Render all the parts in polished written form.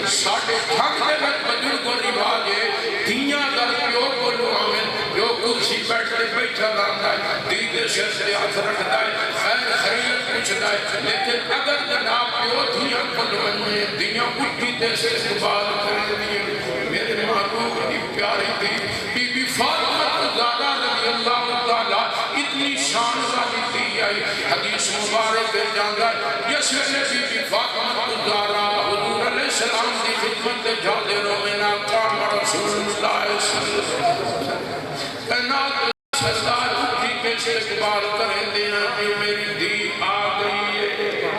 ساڑھے تھک دے وقت بزرگوں رواج ہے دنیا در پیو کو لوامن پیو کرسی بیٹھتے بیٹھا رہتا ہے دیدے سر سے ہاتھ رکھتا ہے خیر خیریت پوچھتا ہے لیکن اگر جناب پیو دنیا کو لوامن دنیا اٹھی تے سے استقبال کر دیئے میرے محبوب کی پیاری تھی بی بی فاطمہ زہرا رضی اللہ تعالیٰ اتنی شان والی تھی آئی حدیث مبارک ہے جانگا یس نے بی بی فاطمہ زہرا حضور علیہ السلام کی خدمت جاتے رومنا قام رسول اللہ صلی اللہ علیہ وسلم کائنات سردار اٹھی کے استقبال کریں دینا کہ میری دی آ گئی ہے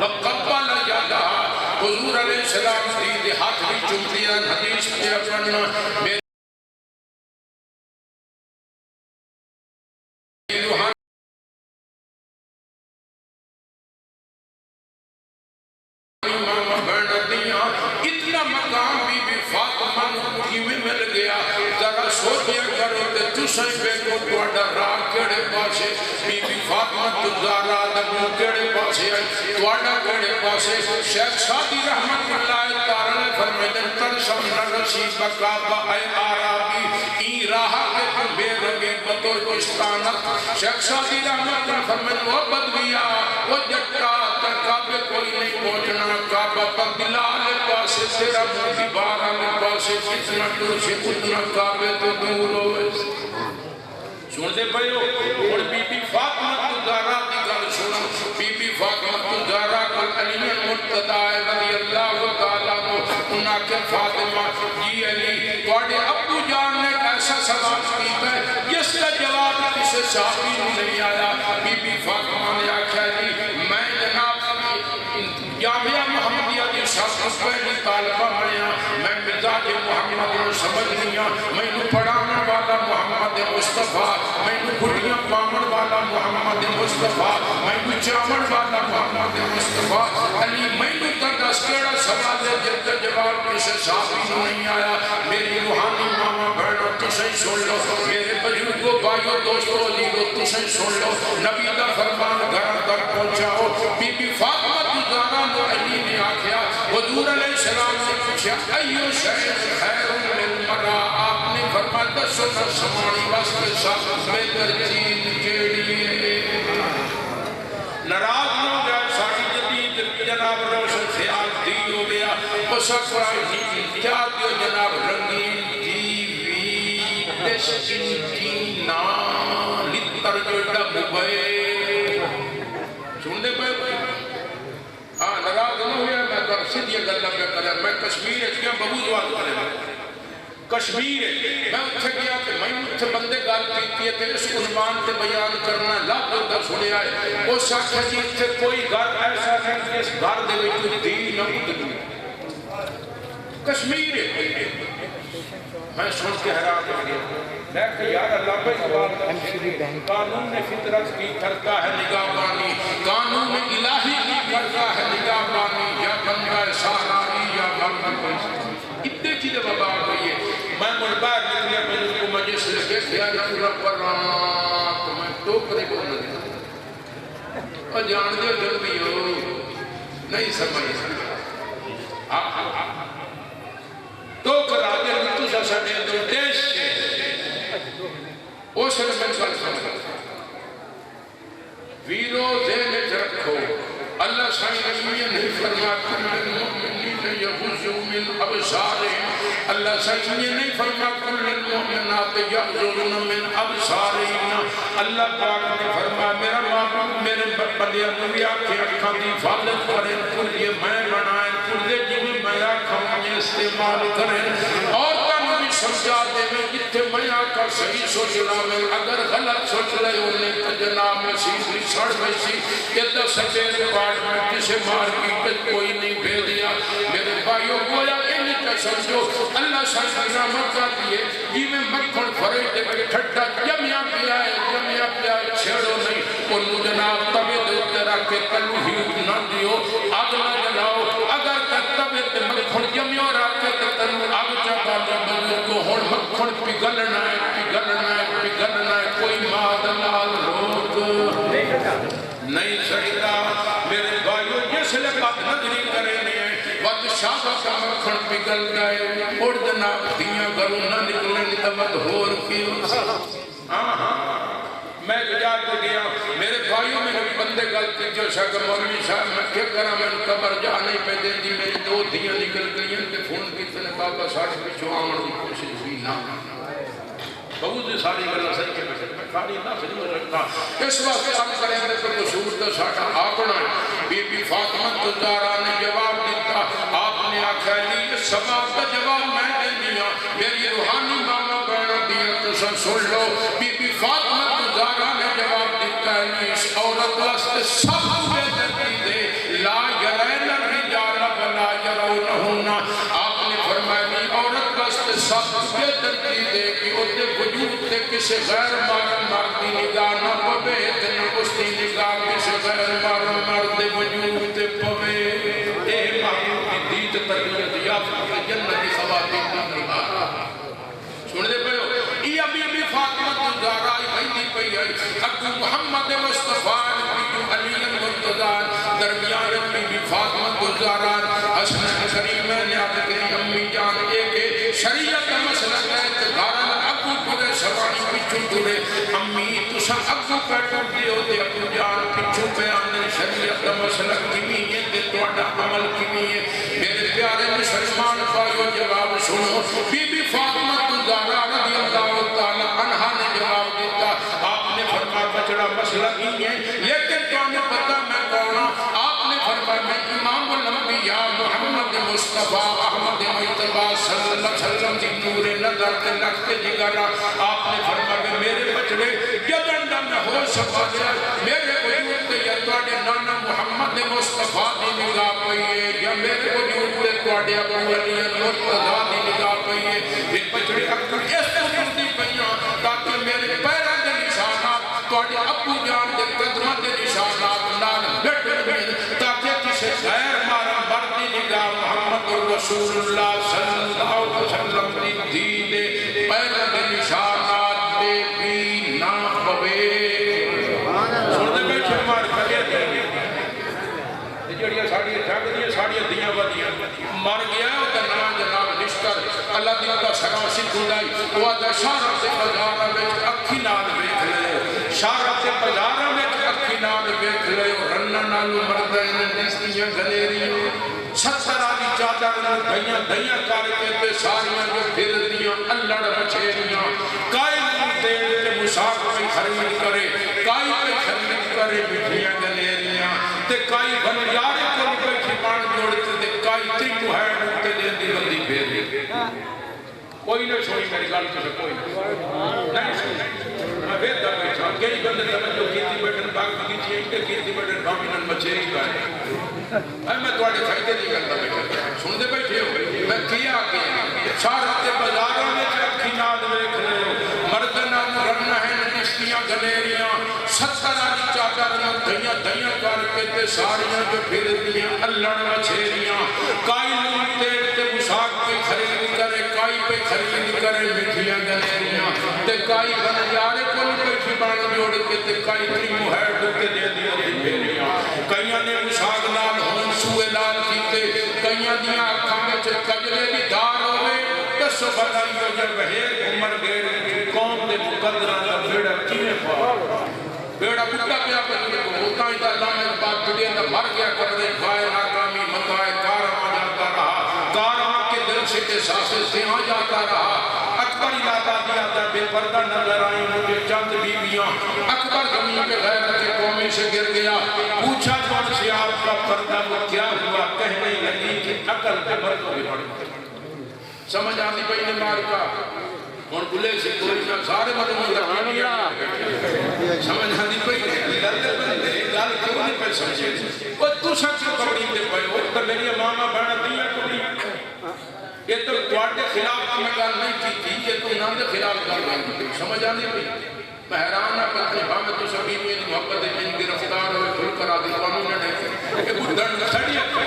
وقبل یادہ حضور علیہ السلام دی ہاتھ بھی چمتی ہے حدیث پہ اپنا میری روحان اتنا مقام بی بی فاطمہ کی میں مل گیا ذرا سوچیا کرو کہ تسائیں بے کو توڑا راہ کڑے پاسے بی بی فاطمہ زہرا دبو کڑے پاسے توڑا کڑے پاسے شیخ سادی رحمت اللہ تعالی فرمیدن ترسم نرسی بکابہ اے آرابی ای راہا کے تم بے رگی بطور کشتانت شیخ سادی رحمت اللہ فرمیدن وہ بدویا وہ جٹا ترکابے کوئی نہیں پہنچنا کعبہ پر بلال پاسے تیرا موٹی بارہ میں پاسے کتنا دور سے اتنا کعبے تو دور ہوئے سنتے پہے ہو اور بی بی فاطمہ زہرا کی گل سنا بی بی فاطمہ زہرا کل علی مرتضی رضی اللہ تعالیٰ کو انہاں کے فاطمہ جی علی توڑے ابو جان نے ایسا سوال کی ہے جس کا جواب کسی صحابی نہیں آیا بی بی فاطمہ نے آکھا جی میں جناب جامعہ محمدیہ کی شاست پہلی طالبہ میں مزاج محمد نے سمجھ لیا میں نے پڑھانا والا محمد مصطفیٰ میں نے گھٹیاں پامن والا محمد مصطفیٰ میں نے چامن والا محمد مصطفیٰ علی میں نے تردس کیڑا سوال ہے جب تک جواب کسی صحابی نہیں آیا میری روحانی ماما بہنوں تسیں سن لو میرے بزرگوں بھائیوں دوستوں علیگوں تسیں سن لو نبی دا فرمان گھر تک پہنچاؤ بی بی فاطمہ زہرا نو علی نے آکھیا حضور علیہ السلام نے پوچھا ایو شہر خیر من مرا آپ نے فرمایا دسو نہ سمانی واسطے ساتھ بہتر چیز کیڑی ہے ناراض نہ ہو جائے ساری جدید جناب روشن خیال دیر ہو گیا بس اکرائی کیا دیو جناب رنگین ٹی وی ڈش انٹینا لتر جو ڈبے سن دے پہ ہاں ناراض نہ ہویا میں تو سیدھی گل نہ کرا میں کشمیر ہے کیا بہو جواب کرے کشمیر ہے میں اتھے گیا کہ میں اتھے بندے گال کیتی ہے کہ اس عنوان تے بیان کرنا لاکھ دا سنیا ہے وہ شخص ہے جی اتھے کوئی گھر ایسا ہے کہ اس گھر دے وچ دین نہ اتنی کشمیر ہے میں سن کے حیران ہو گیا میں کہ یار اللہ پہ سوال قانون نے فطرت کی کرتا ہے نگاہ بانی قانون الہی کی کرتا ہے نگاہ بانی یا بندہ ساراری یا بندہ کوئی اتنے چیزیں بباب ہوئی ہے میں مربار نکلیا میں اس کو مجلس لگے دیا رسول پر تو میں ٹوکرے کو نہ دیا اور جان دے جلدی ہو نہیں سمجھ سکتا ٹوکر آگے تو سا سڑے دو دیش اس میں کل سمجھ ویرو ذہن رکھو اللہ سائن نبی نے فرمایا کل المؤمنین یغضوا من ابصارہم اللہ سائن نے فرمایا کل المؤمنات یغضضن من ابصارہم اللہ پاک نے فرمایا میرا محبوب میرے بندے نبی کی آنکھوں کی حفاظت کریں کل یہ میں بنائیں کل یہ جو میں آنکھوں میں استعمال کریں اور سمجھا دے میں جتنے میں آقا صحیح سوچنا میں اگر غلط سوچ رہے انہیں تو جناب میں سیدھی سڑ میں سی کہ دس سفید پاٹ میں کسے مار کی کوئی نہیں بھیج دیا میرے بھائیوں گویا انہیں کا سمجھو اللہ ساتھ رحمت کر دیئے جی میں مکھن فرے دے میں ٹھٹا جمعہ پیا ہے چھڑو نہیں انہوں جناب طبیعت اترا کے تلو ہی نہ دیو آگ نہ جلاؤ اگر طبیعت مکھن جمعہ راکے تلو آگ جاگا جب کو ہون مکھن پگلنا ہے کوئی مادلال روک نہیں سکتا میرے بھائیوں جس لئے بات نظری کرنے وقت شاہ عوض ہور کی میں جا کے گیا میرے بھائیوں میں بھی بندے غلطی جو شک مولوی صاحب میں کیا کرا میں قبر جا نہیں پہ دیں دی میری دو دھیاں نکل گئی ہیں کہ فون کی تنے بابا ساڑھ پچھو آمن کی کوشش بھی نہ بہت سے ساری گلہ صحیح کے پسے میں کھاری نہ صحیح ہو رکھتا اس وقت ہم کریں گے تو قصور تو ساڑھا آپنا بی بی فاطمہ تزارہ نے جواب دیتا آپ نے آکھا لی سوال کا جواب میں دے دیا میری روحانی ماما بہنا دیا تو سن لو بی بی فاطمہ تزارہ نے جواب دیتا ہے اس عورت واسطے سب بہتر کی دے لا یرین الرجال ولا یرونہن آپ نے فرمایا عورت واسطے سب بہتر کی دے کہ اسے وجود سے کسی غیر مرد کی نگاہ نہ پوے اتنا اس کی نگاہ کسی غیر مرد وجود سے پوے اے محبوب کی دیت تربیت یافتہ جنت کی خواتین کا نگاہ سن دے پہو یہ ابھی بھی فاطمہ تزارہ بھائی پئی ہے ابو محمد مصطفیٰ علی المرتضیٰ درمیان ابھی بھی فاطمہ تزارہ حسن کریم نے آپ کی امی جان ایک شریعت مسئلہ ہے گھارن ابو پورے سوانی پچھو دورے امی تسا ابو پیٹر دیو دے ابو جان پچھو بیان شریعت مسئلہ کیمیے دے توڑا عمل کیمیے میرے پیارے مسلمان بھائیو جواب سنو بی بی فاطمہ تزارہ رضی اللہ تعالی عنہ نے جواب دیتا آپ نے فرمایا بچڑا مسئلہ ہی ہے لیکن تو نے پتہ میں کہنا آپ نے فرمایا میں امام الانبیاء محمد مصطفیٰ احمد مجتبہ صلی اللہ علیہ وسلم کی نور نظر کے لکھتے جگرہ آپ نے فرمایا میرے بچڑے جدندہ میں ہو سکا دیا میرے وجود کے یا توڑے نانا محمد مصطفیٰ دی نگاہ پئیے یا میرے وجود کے توڑے ابو علی المرتضیٰ دی نگاہ پئیے پھر بچڑے اکبر اس وجود دی پئیاں تاکہ میرے پیرہ دے نشانات توڑے ابو جان دے قدمہ دے نشانات نال بٹ گئے تاکہ کسی غیر مارا بردی نگاہ محمد رسول اللہ صلی اللہ علیہ وسلم دی دیدے پیرہ دے نشانات دے بھی نہ پوے سن دے بیٹھے مار کلے دے جڑیاں ساڑیاں جھاگ دیاں ساڑیاں دیاں ودیاں مر گیا ہوتا نام جناب نشکر اللہ دیو کا سراسی کھلائی وہ آدھا شارہ سے بزارہ میں اکھی نال بیٹھ لے شارہ سے بزارہ میں اکھی نال بیٹھ لے رنہ نالو مردین نسلیاں گلیریاں ستر آدھی چادر دھیاں کارکے تے ساریاں جو پھر دیاں اللہ بچیریاں کائی دیر کے مساق پہ خرید کرے کائی پہ خرید کرے بٹھیاں گلیریاں تے کائی بنیارے کو پہ کھپان جوڑتے تے کائی تیکو ہے نکتے دے دی بندی پھیری کوئی نہیں سوئی میری گال کسے کوئی نہیں سوئی میں بیتا بیٹھا کئی بندے توجہ کیتی بیٹھن باغ کیتی ہیں کہ کیتی بیٹھن ڈومینن مچھری کا ہے میں توڑے فائدے نہیں کرتا بیٹھا سن دے بیٹھے ہو میں کیا کہ شارتے بازاروں میں چرکھی ناد بیٹھ رہے ہو مردنان رنہ ہیں نشتیاں گلیریاں ستر آنی چادر دھیاں کر کے تے ساریاں جو پھر دیاں اللہ مچھریاں کائی لوٹے تے مساق پہ خرید کرے کائی پہ خرید کرے مٹھیاں گلیریاں تے کائی بنیارے کو پہ چھپان جوڑ کے تے کائی تری محیر ڈکے دے دیا دی پھیریاں کئیاں نے مساق نال ہون سوئے لال کیتے کئیاں دیاں اکھاں میں کجلے بھی دار ہوئے دس بھلائی ہو جب بہیر عمر گئے قوم دے مقدران کا بیڑا کینے پا بیڑا بڑا پیا کرنے کو ہوتا ہی تھا اللہ میں بات پڑی اندر مر گیا کر دے کھائے ناکامی مطائے کارما جاتا رہا کارما کے دل سے کے ساسے سے آ جاتا رہا اکبر علاقہ دیا تھا بے پردہ نظر آئی مجھے چند بیویاں اکبر زمین پہ غیر کے قومی سے گر گیا پوچھا جوان سے آپ کا پردہ وہ کیا ہوا کہنے لگی کہ عقل پہ مردوں بھی پڑی سمجھ آتی پہی نے مار کا اور بلے سے کوئی نہ سارے مدنوں رکھانی ہے سمجھ آتی پہی نے لڑتے بندے لال کیوں نہیں پہ سمجھے وہ تو سچ کبڑی دے پہے وہ تو میری ماما بہنا دیا کبڑی یہ تو توڑے خلاف میں گال نہیں کی تھی یہ تو نام دے خلاف گال نہیں کی سمجھ آتی پہی میں حیران نہ پتنی میں تو سبھی میں محبت میں گرفتار ہوئے کھل کر آدھی قانون نے کہ کچھ دن کھڑی ہے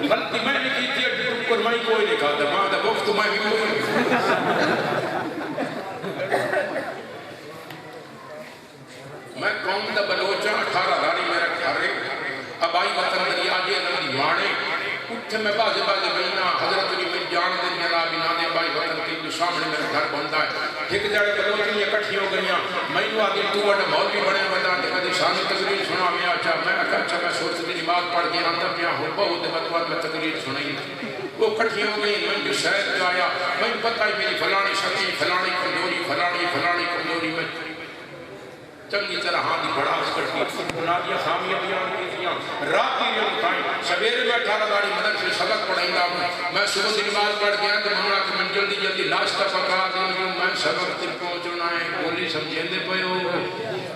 غلطی میں نے کی تھی تم پر میں کوئی نہیں کھاتا ماں دا وقت میں بھی کوئی میں قوم دا بلوچہ 18 داری میرا کھارے اب آئی وطن دری آجے نمدی مانے اٹھے میں بازے بازے بینا حضرت علی میں جان دے میرا بنا دے بائی وطن کی جو سامنے میرے گھر بندہ ایک جڑے کلوچنی اکٹھی ہو گئیاں میں نے آدھی تو وڈا مولوی بڑے بڑا تے کدی سانی تقریر سنا میں اچھا میں سوچتی نماز پڑھ کے آندا پیا ہوں بہت مطلب میں تقریر سنائی وہ کٹھی ہو گئی میں جو شہد جایا میں پتہ ہی میری فلانی شکی فلانی کمزوری میں چنگی طرح ہاں دی بڑا کٹھی نادیہ خامیہ بیان کیتیاں رات کی یہ بتائیں سویرے میں 18 داڑی مدن سے سبق پڑھیں گا میں صبح کی نماز پڑھ گیا تو ممنا کہ میں جلدی ناشتہ پکا دوں میں سبق تک پہنچنا ہے بولی سمجھیں دے پہ ہو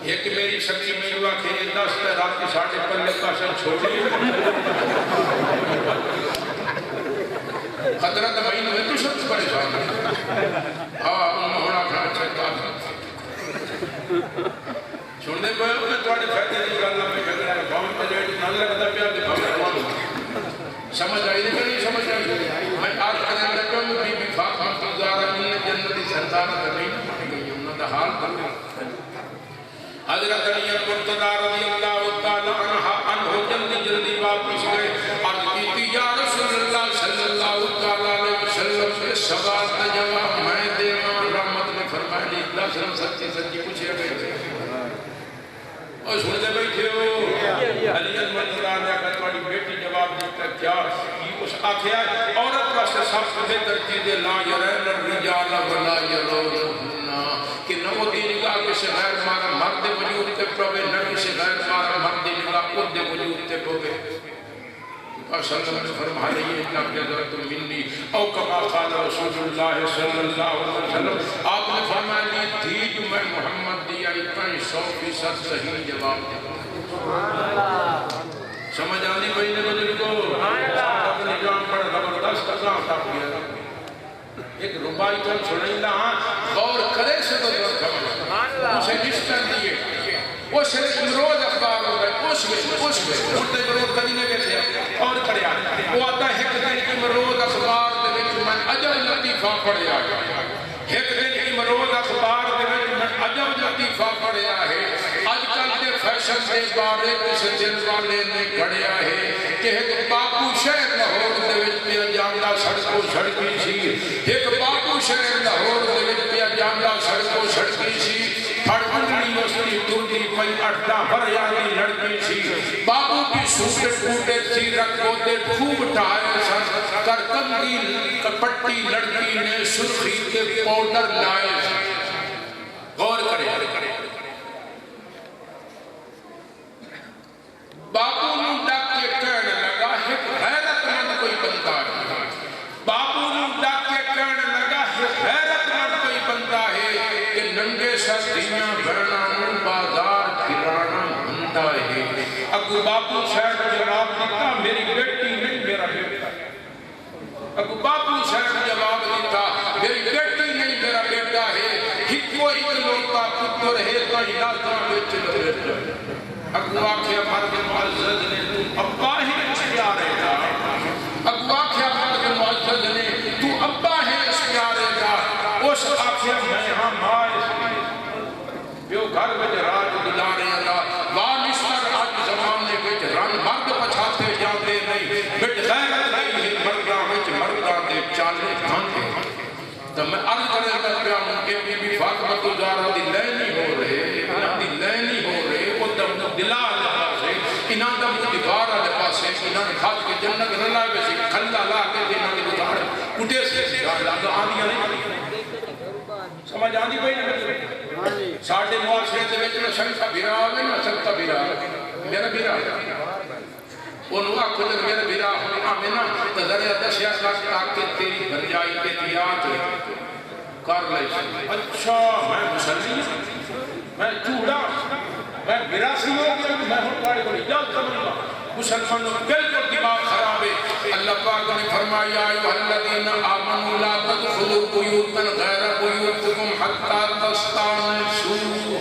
ایک میری شکی میں ہوا کہ 10 رات کی 5:30 کا سن چھوڑی حضرت مہین میں تو سب پریشان ہے ہونا کھانا چاہتا چھوڑنے کو ہے انہیں توڑے فیدے نہیں کرنا میں کہتا ہے باؤں پہ لیٹ نہ لگتا پیا کہ باؤں روانو سمجھ آئی نہیں سمجھ آئی میں آج کرنے لگا میں بی بی فاطمہ تزارہ انہیں جنتی سردارہ تبین پڑھ گئی انہوں نے حال کر گئی حضرت علی مرتضی رضی اللہ تعالیٰ عنہ جلدی واپس گئے عرض کیتی یا رسول اللہ صلی اللہ تعالیٰ علیہ وسلم اس سوال کا جواب میں دے رحمت نے فرمایا لی اللہ صلی سچی پوچھے گئے اور سنتے بیٹھے ہو علی مرتضی نے کہا تمہاری بیٹی جواب دیتا کیا یہ اس آخیا عورت کا سب سے بہتر چیزیں لا یرین الرجال ولا یرونہن کہ نہ وہ دی نگاہ کسی غیر مارا مرد وجود تے پروے نہ کسی غیر مارا مرد نگاہ خود وجود تے پروے صلی اللہ علیہ وسلم فرما رہی ہے اتنا کہ حضرت منی او کما قال رسول اللہ صلی اللہ علیہ وسلم آپ نے فرمایا لی تھی جو میں محمد دیا اتنا 100% صحیح جواب دیا سمجھ آنی بھئی نے بجر کو اپنے نظام پر زبردست ازاں تھا کیا ایک ربائی تو سنیں لہاں غور کرے سے تو خبر اسے جس کر دیئے اس سے روز اخبار ہو گئے اس میں اٹھتے روز کرینے کے تھے اور کھڑے آئے وہ آتا ہے کہ دن کی مروز اخبار دے وچ میں عجب لطیفہ پڑھے آئے ایک دن کی مروز اخبار دے وچ میں عجب لطیفہ پڑھے آئے آج کل کے فیشن دے بارے کسی دل والے نے کھڑے آئے کہ ایک باپو شہر لاہور دے وچ پیا جاندہ سڑکوں سڑکی سی ایک باپو شہر لاہور دے وچ پیا جاندہ سڑکوں سڑکی سی پھڑ انگلی اس کی ٹوٹی پئی اٹھا بھریانی لڑکی سی بابو کی سوٹے ٹوٹے سی رکھو دے خوب ٹھائے سن کر کنگی کپٹی لڑکی نے سرخی کے پاؤڈر لائے غور کرے بابو نو ڈاک کے کہنے لگا ہے غیرت مند کوئی بندہ ہے بابو نو ڈاک کے کہنے لگا ہے غیرت مند کوئی بندہ ہے کہ ننگے سردیاں بھرنا بازار پھرانا بندہ ہے اگو بابو صاحب جواب دیتا میری بیٹی نہیں میرا بیٹا اگو بابو صاحب جواب دیتا میری بیٹی نہیں میرا بیٹا ہے ہکو ایک لوتا پتر ہے تو علاقہ بیچ لگے اگو آکھیا مرد معزز نے تو ابا ہی اس پیارے کا اگو آکھیا مرد معزز نے تو ابا ہی اس پیارے کا اس آکھیا میں ہاں ماں بیو گھر میں راج گزارے گا وانشتر آج زمانے وچ رن مرد پچھاتے جاتے نہیں بٹ غیرت نہیں ہے مردہ وچ مردہ دے چالے کھانے تو میں عرض کرے گا پیا ان کے بی بی فاطمہ تزارہ دی لینی ہو رہے دی لینی ہو رہے وہ دم دلا لے پاسے انہاں دم دیوار لے پاسے انہاں نے کھاج کے جنت رلا ویسے کھلا لا کے انہاں نے گزار اٹھے سے لاگا آنیاں نہیں سمجھ آندی بھئی نہیں ساڑھے معاشرے دے وچ نہ شنکا بھیرا آگے نہ سنکا بھیرا میرا بھیرا انہوں آکھو جب میرا بھیرا آمیں نا تو ذریعہ دشیا لاکھ تاکہ تیری بھرجائی احتیاط کر لئی اچھا میں مسلمی میں چوڑا میں میراثی ہو گیا میں ہوں کاڑے کو اجازت کروں گا مسلمانوں بالکل دماغ خراب ہے اللہ پاک نے فرمایا ایھا الذین آمنوا لا تدخلوا بیوتا غیر بیوتکم حتی تستأنسوا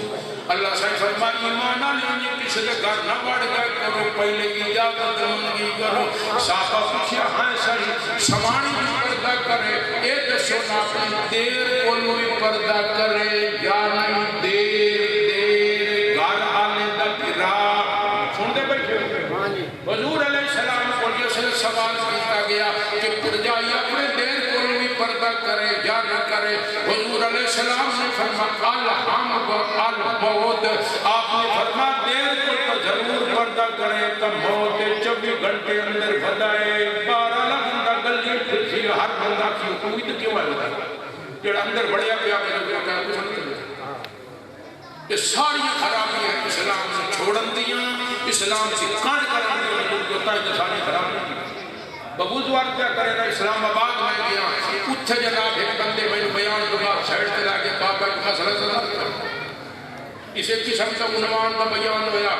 اللہ سے فرمایا ایمان والے کسی کے گھر نہ بڑھ گئے کرو پہلے اجازت منگی کرو صحابہ پوچھا ہاں صحیح سمانی بھی پردہ کرے اے دسو نہ اپنی دیر کو بھی پردہ کرے یا نہیں دیر گھر آنے دا پھرا سن دے بیٹھے حضور علیہ السلام کو یہ سوال کیتا گیا کہ پرجائی اپنے دیر کو بھی پردہ کرے یا نہ کرے حضور علیہ السلام نے فرمایا الحمد الموت، آپ نے فرمایا دیر کو تو ضرور پردہ کرے تو موت 24 گھنٹے اندر بدائے 12 بندہ گلی پھر ہر بندہ کی کوئی تو کیوں ہے جڑا اندر بڑھیا پیا کہ ساری خرابی ہے اسلام سے چھوڑن دیاں، اسلام سے کانڈ کرن دیاں، جو ہوتا ہے کہ ساری خرابی ببوزوار کیا کرے نا اسلام آباد میں گیا اتھے جناب ایک بندے میں بیان کے بعد سائڈ سے لاکے بابا ایک مسئلہ سنا اسے قسم کا عنوان کا بیان ہویا،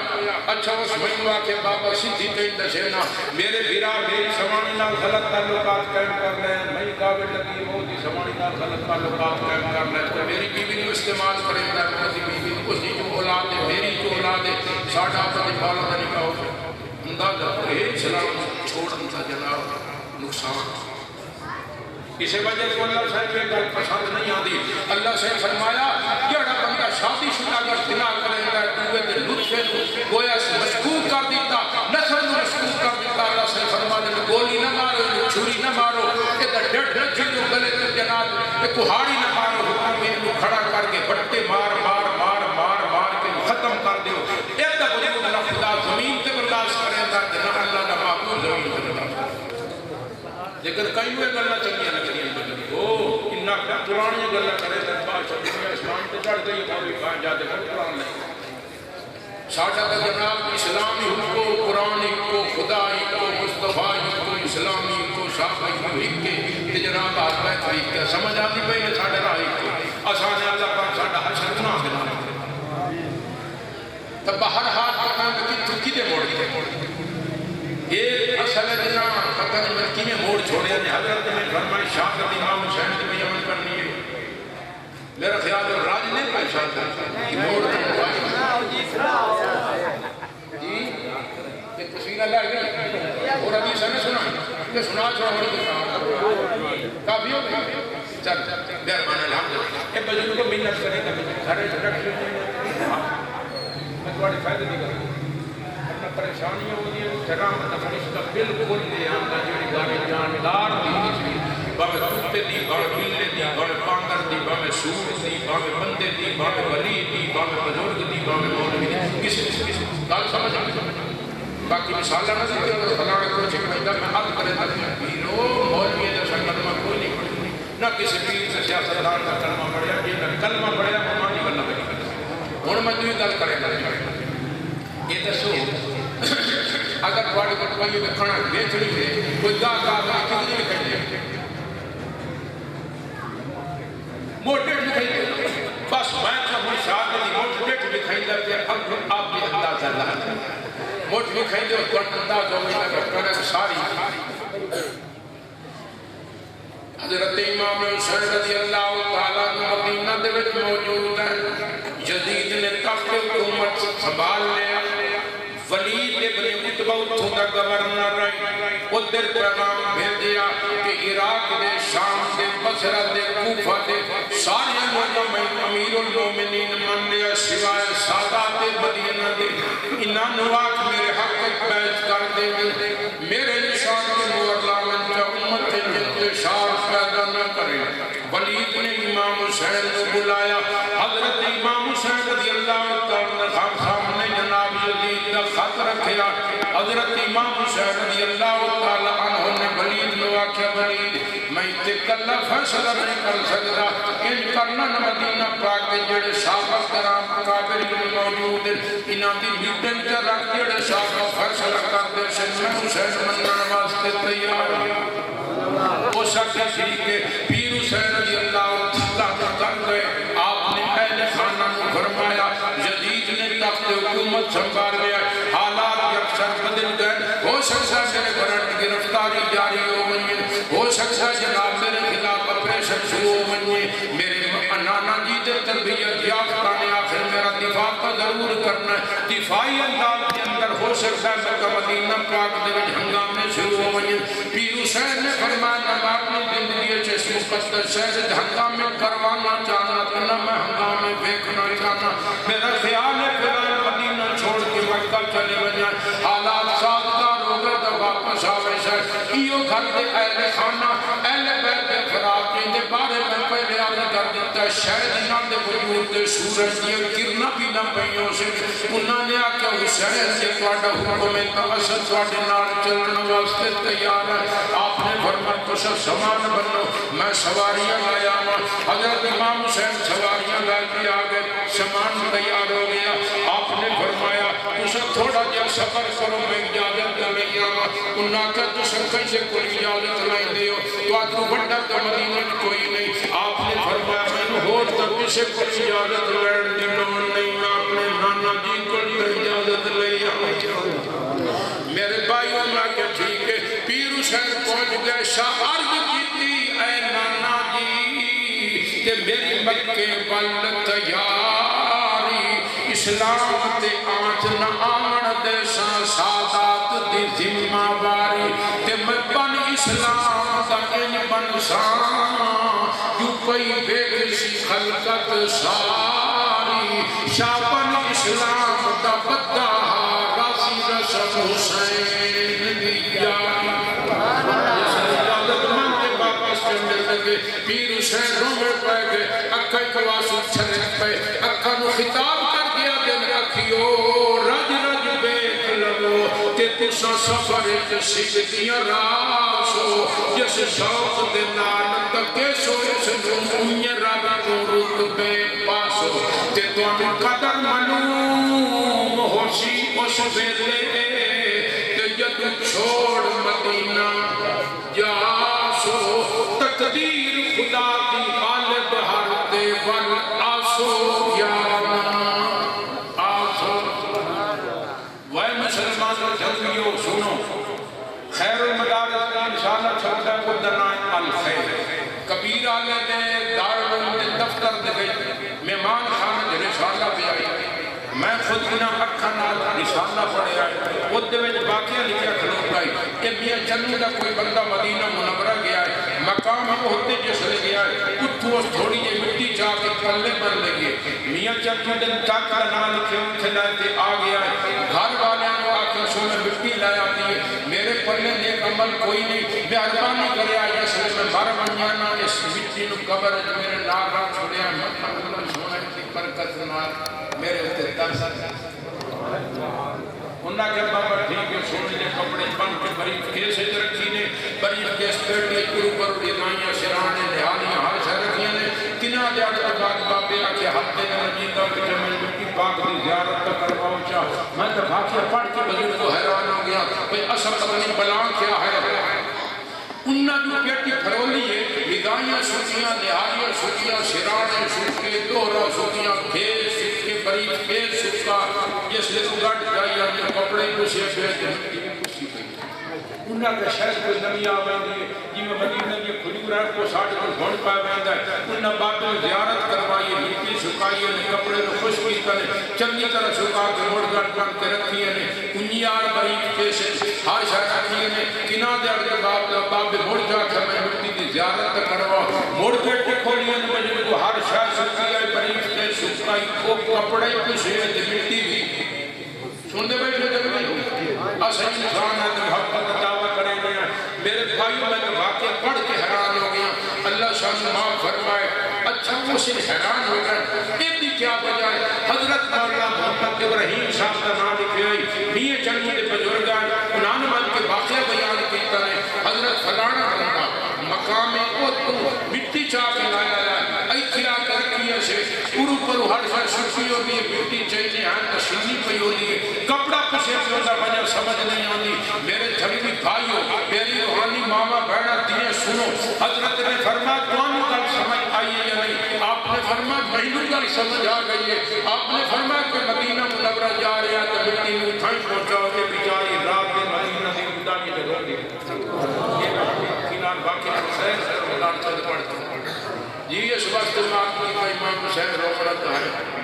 اچھا اس مہینہ کہ بابا سیدھی کہیں دسینا میرے بھیرا میری سمانی نال غلط تعلقات قائم کر لیں، میں کعبے لگی موتی سمانی نال غلط تعلقات قائم کر لیں تو میری بیوی نے استعمال کریں گا، میری بیوی اس کی جو اولاد ہے میری جو اولاد ہے ساڑھا اپنے پالا کا نکاح ہو اندازہ ہے اسلام چھوڑن کا جناب نقصان اسے وجہ سے اللہ صاحب میں گل پسند نہیں آتی، اللہ صاحب فرمایا جڑا بندہ شادی شدہ اگر زنا کرے گا دوے دے لطفے نو گویا مشکوک کر دیتا، نسل نو مشکوک کر دیتا، اللہ صاحب فرمایا گولی نہ مارو، چھری نہ مارو، اے ڈڈ نہ چھڑو گلے تے جناب اے کہاڑی نہ مارو، حکم میں کھڑا کر کے بٹے مار مار مار مار مار کے ختم کر دیو، اے دا وجود نہ خدا زمین تے برداشت کرے گا کہ نہ اللہ دا معبود زمین تے برداشت لیکن کئی ہوئے گلنا چنگیاں لگنیاں او انہا قرآن گلنا کرے تو بادشاہ دنیا اسلام تے چڑھ گئی مولوی خان جاتے ہیں قرآن نہیں ساڑھا کا جناب اسلامی کو قرآن کو خدای کو مصطفیٰ کو اسلامی کو صحابہ کو کہ جناب آدھائی خرید کے سمجھ آتی پہی ہے ساڑھا راہی کو آسان اللہ پاک ساڑھا حشر گناہ دینا تب بہر ہاتھ کرنا کہ ترکی دے موڑ دے ایک اصل جنا پتہ نہیں میں کینے موڑ چھوڑے ہیں حضرت میں فرمائی شاہد امام حسین کی بھی عمل کرنی ہے میرا خیال ہے راج نے پائی شاہد کی موڑ جی یہ تصویر اللہ گئی اور حدیث نے سنا یہ سنا چھوڑا ہوئی کافی ہو گئی چل بیرمان الحمد یہ بجن کو منت کرے گا گھرے رکھ میں تھوڑے فائدے نہیں کروں پریشانی ہوتی ہے کرامت فرشتہ بالکل نہیں آتا جڑی گاڑی جاندار دی باوے کتے دی باوے بلے دی باوے باندر دی باوے سور دی باوے بندے دی باوے ولی دی باوے بزرگ دی باوے مولوی دی کسی گل سمجھ باقی مثالہ نہ دیتے اور فلانے کو چک بندہ میں حد کرے تک پیرو مولوی جیسا کلمہ کوئی نہیں پڑھتی نہ کسی پیر سے سیاستدان کا کلمہ پڑھیا یہ کلمہ پڑھیا ممانی بننا پہ نہیں ہوں میں دوی گل کرے گا یہ دسو اگر بڑی کٹوائی میں کھانا بیچنی ہے کوئی گاہ کتنی لکھائی دے موٹیٹ لکھائی دے بس میں چاہوں شاہد دی موٹیٹ لکھائی دے پھر آپ بھی اندازہ لگا موٹ لکھائی دے اور انداز ہو گئی لگا کرنے ساری حضرت امام حسین رضی اللہ تعالیٰ مدینہ دے وچ موجود ہے یزید نے تخت حکومت سنبھال لیا ولید ابن عتبہ اتھوں دا گورنر رہی ادھر پیغام بھیجیا کہ عراق دے شام دے بصرہ دے کوفہ دے سارے لوگوں میں امیر المومنین من لیا سوائے سادات مدینہ دے انہاں نواق میرے حق بیعت کر دے میرے نشان کے نور لامن کا امت انتشار پیدا نہ کرے ولید نے امام حسین کو بلایا حضرت امام حسین رضی اللہ تعالیٰ سامنے جناب یزید کا خط رکھیا حضرت امام حسین رضی اللہ تعالیٰ عنہ نے ولید نے واقعہ ولید میں اتکلہ فیصلہ نہیں کر سکتا ان کرنا مدینہ پاک کے جڑے صحابہ کرام کابرین موجود انہاں دی میٹنگ کے رکھ جڑے صحابہ فیصلہ کر دے سے میں حسین منن واسطے تیار وہ سکتے تھی کہ پیر حسین رضی اللہ تعالیٰ کر گئے آپ نے اہل خانہ کو فرمایا یزید نے تخت حکومت سنبھال لیا حالات یکسر بدل گئے ہو سکتا ہے میرے برنٹ گرفتاری جاری ہو گئی ہو سکتا ہے جناب میرے خلاف اپریشن شروع ہو گئی میرے نانا جی دے تربیت یافتہ نے آخر میرا دفاع کا ضرور کرنا ہے دفاعی انداز کے اندر ہو سکتا ہے مکہ مدینہ پاک دے وچ ہنگامے شروع ہو گئی پیر حسین نے فرمایا میں اپنی زندگی اس مقدس شہر ہنگامے کروانا چاہنا تھا نہ میں ہنگامے دیکھنا چاہنا میرا خیال ہے پھر مدینہ چھوڑ کے مکہ چلے وجائیں حالات سازگار ہو گئے تو واپس آوے شہر ایو گھر دے اہل خانہ اہل بیت دے فرات دے بارے میں پہلے آگے کر دیتا دا شاید نہ دے وجود دے سورج دیا کرنا بھی نہ پہیوں سے انہوں نے آکیا حسین سے توڑا حکم تغسط توڑے نار چلن واسطے تیار ہے آپ نے فرمایا تو سب سامان بنو میں سواریاں لایا ہوں حضرت امام حسین سواریاں لائے کے آگے سامان تیار ہو گیا آپ نے فرمایا تو سب تھوڑا جا سفر کرو میں اجازت لے آؤں انہوں نے کہا تو سب کیسے کوئی اجازت لائے دے ہو تو آدھو بڑھا تو مدینہ کوئی نہیں آپ نے فرمایا میں نے ہو تو کسے کوئی اجازت لڑ دلوں نہیں میں اپنے نانا جی کو اجازت لے آؤں میرے بھائیوں میں کہ ٹھیک ہے پیر حسین پہنچ گئے شاہ عرض کیتی اے نانا جی کہ میری مکے بل تیاری اسلام تے آنچ نہ آمن دے سادات دی ذمہ واری تے میں بن اسلام دا ان بن سان جو کوئی بیگ سی خلقت ساری شاہ بن اسلام دا بدہ راسی رسل حسین دی جاری پیر حسین رومے پہ گئے اکھا کواسو چھلک پہ اکھا نو خطاب کر دیا دن رکھیو رج رج بیت لگو تے تسا سفر سکھ دیا راسو جس شوق دے نال تکے سوئے سنو انہیں رب کو رتبے پاسو تے تو ہمیں قدر منوم ہوشی اس بیلے تے جد چھوڑ مدینہ جاسو تقدیر خدا دی غالب ہر دے ول آسو یارنا آسو وہ مسلمان جنگیوں سنو خیر المدارس کا انشاءاللہ چھوٹا کو درنائیں الخیر کبیر آگے دے دارالعلوم دے دفتر دے گئی مہمان خانہ رسالہ پہ آئی میں خود بنا اکھا نال رسالہ پڑھے آئے وہ دے وچ باقیہ لکھیا کھلوٹ آئی کہ میاں چنو دا کوئی بندہ مدینہ منورہ گیا ہے مقام ہوتے جس لے گیا ہے اتھو اس تھوڑی یہ مٹی چاہ کے پلے بن لگے میاں چنو دن چاک کا نام لکھے ان کھلائے تے آ گیا ہے گھر والے نے آکے سو میں مٹی لایا دی ہے میرے پلے نیک عمل کوئی نہیں میں اربانی کرے آئی اس لئے میں بار منیانا اس مٹی نو قبر میرے ناغا چھوڑیا میں سونے کی برکت نار میرے ہوتے ترس انہاں کے بابا ٹھیک ہے سونے کے کپڑے بن کے بریف کیسے رکھی نے بریف کے سپیٹی کرو کرو دیمائیاں سرانے لحالیاں ہر شہر رکھیاں نے کنہ دے آگے بعد بابے آکے حد دے نجیدہ کہ جب میں مٹی پاک دی زیارت تک کرواؤں چاہ میں تو بھاکیہ پڑھ کے بزرگ کو حیران ہو گیا کوئی اصل قدنی بلان کیا ہے انہاں جو پیٹی پھرولی ہے ہدایاں سوچیاں لحالیاں سوچیاں سرانے سوچے دورہ سوچیاں کھیس سکے بریف کھیس سکا جس لئے اگڑ جائی آنے کپڑے کو سے بیٹھے انہاں کے شہر کو نمی آویں گے جی میں مدینہ کی کھجورہ کو ساٹھ کو گھنڈ پائے ویندہ ہے انہاں بابے زیارت کروائیے مٹی سکائیے کپڑے کو خوش کی کرے چنگی طرح سکا کے موڑ گھر کر کے رکھیے نے انیار بریف کیسے ہر شہر رکھیے نے کنہ دے اڑکے بابے موڑ جا کے میں مٹی کی زیارت کروا موڑ کے ٹکھولیے نے مجھے کو ہر شہر سکتی ہے بریف کے سکائی کو کپڑے کو سے مٹی بھی سن دے بیٹھے جب نہیں اسے انسان ہے تو حق کا دعویٰ کریں گے میرے بھائیوں میں واقعہ پڑھ کے حیران ہو گیا اللہ شاہ معاف فرمائے اچھا وہ سے حیران ہو گئے یہ بھی کیا وجہ ہے حضرت مولانا محمد ابراہیم صاحب کا نام لکھے ہوئی میاں چنو کے بزرگ انہوں نے من کے واقعہ بیان کیتا ہے حضرت فلانا بندہ مقام اوتو مٹی چاہ کے لایا ہے ایتھیا کر کیا سے پورو پرو ہر ہر شکری ہوگی مٹی چاہیے ہیں تشنی پہ ہوگی کپڑا پسے پیوزا وجہ سمجھ نہیں آنی میرے جھلیوی بھائیوں میری روحانی ماما بہنا دیئے سنو حضرت نے فرمایا کون گل سمجھ آئی ہے یا نہیں آپ نے فرمایا مہینوں گل سمجھ آ گئی ہے آپ نے فرمایا کہ مدینہ منورہ جا رہے ہیں تو مٹی میں اٹھائی پہنچاؤ کہ بیچاری رات میں مدینہ دی خدا کی جگہ دی یہ کنان باقی حسین سے رمضان چل پڑھتے جی اس وقت بات کی کہ امام حسین رو پڑھتا ہے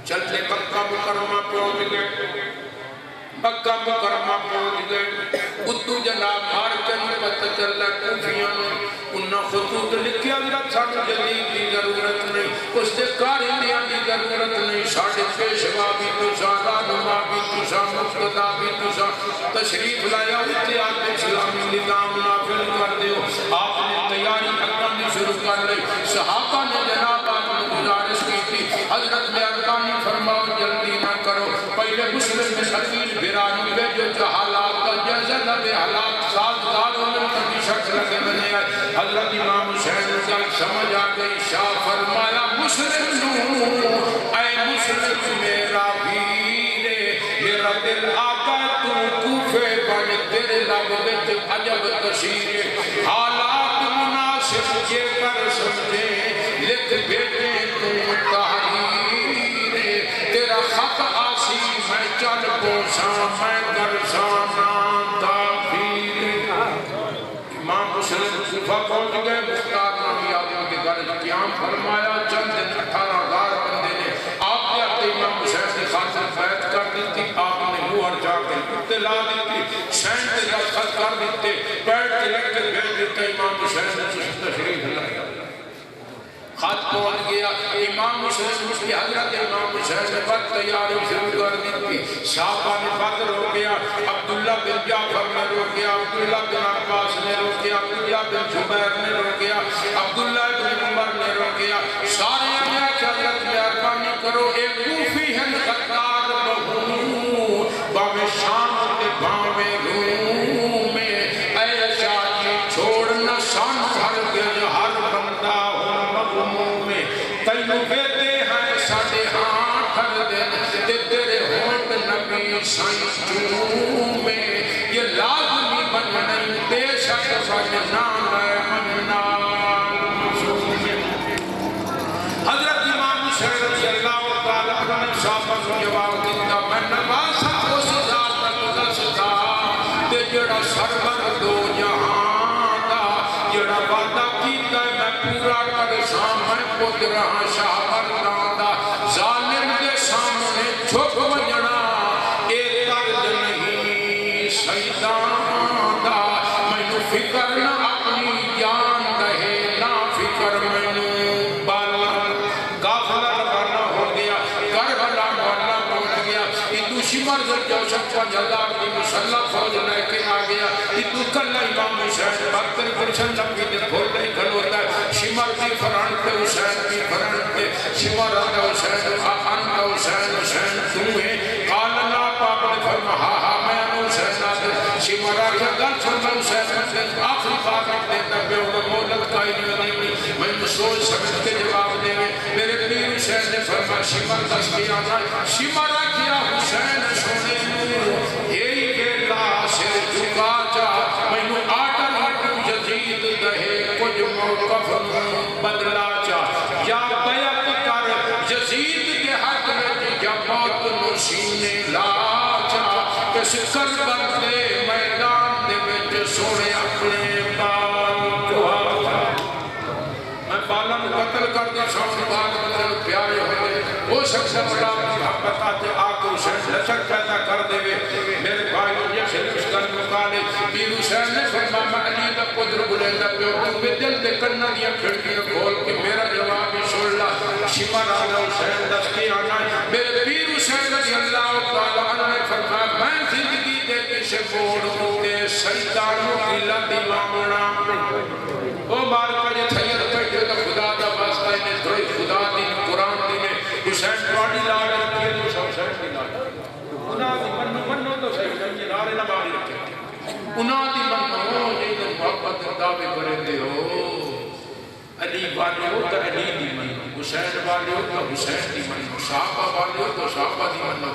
چلتے مکہ مکرمہ پہنچ گئے مکہ مکرمہ پہنچ گئے اتو جناب مار کے پتہ چل رہا کوفیاں انہاں خطوط لکھیا حضرت ساڑھے جدید دی ضرورت نہیں اس دے کاریندیاں دی ضرورت نہیں ساڑھے پیشوا بھی تسا رہنما بھی تسا مقتدا بھی تسا تشریف لایا ہوتے آتے اسلامی نظام نافذ کر دیو آپ نے تیاری کرنا بھی شروع کر لی صحابہ نے جناب حضرت مہربانی فرماؤ جلدی نہ کرو، پہلے مسلم میں حقیل بھیرانی بے جو حالات کا جیسے نبی حالات سازگار ہونے کبھی شخص لگے بنے آئے۔ حضرت امام حسین جل سمجھ آگئی، شاہ فرمایا مسلم نو اے مسلم میرا بھیرے، میرا دل آقا تو کوفے بن تیرے لب بچ عجب تشیر، حالات مناسب یہ کر سمجھے، لکھ بیٹے تو تحریر، تیرا خط آسی میں چل پوشاں میں گرسانا تاخیر۔ امام مسلم صفحہ پہنچ گئے، مختار نامی آدمی کے گھر قیام فرمایا، چند 18,000 بندے نے آپ نے اپنے امام حسین کی خاطر بیعت کر دی تھی، آپ نے مہر جا کے اطلاع دی تھی، سینٹ دستخط کر دیتے، بیٹھ کے لگ کے بھیج دیتے، امام حسین نے تشریف لایا، خط پہنچ گیا۔ امام حسین کی حضرت امام حسین نے بات تیاری شروع کر دی تھی، صحابہ نے بدر ہو گیا، عبداللہ بن جعفر نے رو گیا، عبداللہ بن عباس نے رو گیا، عبداللہ بن زبیر نے رو گیا، عبداللہ بن عمر نے رو گیا، سارے آیا کہ حضرت مہربانی کرو، ایک کوفی ہے غدار بہو باوے شام کے باوے روم میں، اے شاہی چھوڑنا شان بھر گئے ہر بندہ ہو مغموم میں، تینو بیتے ہیں ساڑھے ہاں کر دن، تے تیرے ہونٹ نبی سائیں چون میں، یہ لازمی بننے بے شک بننا ہے مننا معصوم میں۔ حضرت امام حسین رضی اللہ تعالیٰ عنہ نے صحابہ کو جواب دیتا، میں نواسا کو سزا تک دستا، تے جڑا سرور دو جہاں دا، جڑا وعدہ کیتا ہے میں پورا کر سام میں پود رہا شاہ مردان دا، ظالم دے سامنے جھک وجنا اے طرز نہیں سیدان دا، میں نو فکر نہ اپنی جان رہے نہ فکر میں نو بالا، کافلہ لگانا ہو گیا، کربلا مولا پہنچ گیا، ادو شمر در جوشت 5,000 کی مسلح فوج لے کے آ گیا، ادو کل امام حسین بہتر گلشن لمبی دے کھول نہیں کھلوتا ہے، شمر کی فرانٹ پہ حسین کی فرانٹ پہ، شمر آدھا حسین آنکہ حسین حسین تمہیں، قال اللہ پاک نے فرما ہاں میں حسین آدھا، شمر آدھا گل فرما حسین آدھا، آخری بات آپ دیتا پہ ہوگا مولد کا ہی نہیں، میں سوچ سمجھ کے جواب دے میں، میرے پیر حسین نے فرما شمر دس کیا تھا، شمر آدھا حسین سونے نور، یہی کہ لاشر جھکا جا، میں نو آٹر ہٹو یزید دہے کچھ موقف بدلا جا، یا بیعت کر یزید کے حق میں یا موت نشینے لا جا، کس کربل دے میدان دے بچ سوڑے اپنے بال کو آجا۔ میں بالم قتل کر دے سوڑ بال بدل پیارے ہوئے، وہ شخص بڑا محبت آتے آکو حسین لچک پیدا کر دے میرے بھائیوں یہ صرف کر مقالے، پیر حسین نے فرما میں علی دا قدر بلیندہ پہ تو میں دل دے کرنا دیا کھڑکیاں کھول کے میرا جواب سن لا، شمر آدھا حسین دستی آنا، میرے پیر حسین رضی اللہ تعالیٰ عنہ نے فرما میں زندگی دے پیچھے بوڑ ہوتے سیدانوں کی لدی مامنا، وہ بار کا یہ تھیر بیٹھے تو خدا دا واسطہ انہیں دھوئی خدا دین قرآن دینے حسین پراڈی لارے رکھے تو حسین کی لارے، انہاں دی منو تو صحیح لارے نہ باری رکھے، انہاں دی منو جنہیں محبت دعوے کرے دے ہو، علی والے ہو تو علی دی منو، حسین والے ہو تو حسین دی منو، صحابہ والے ہو تو صحابہ دی منو،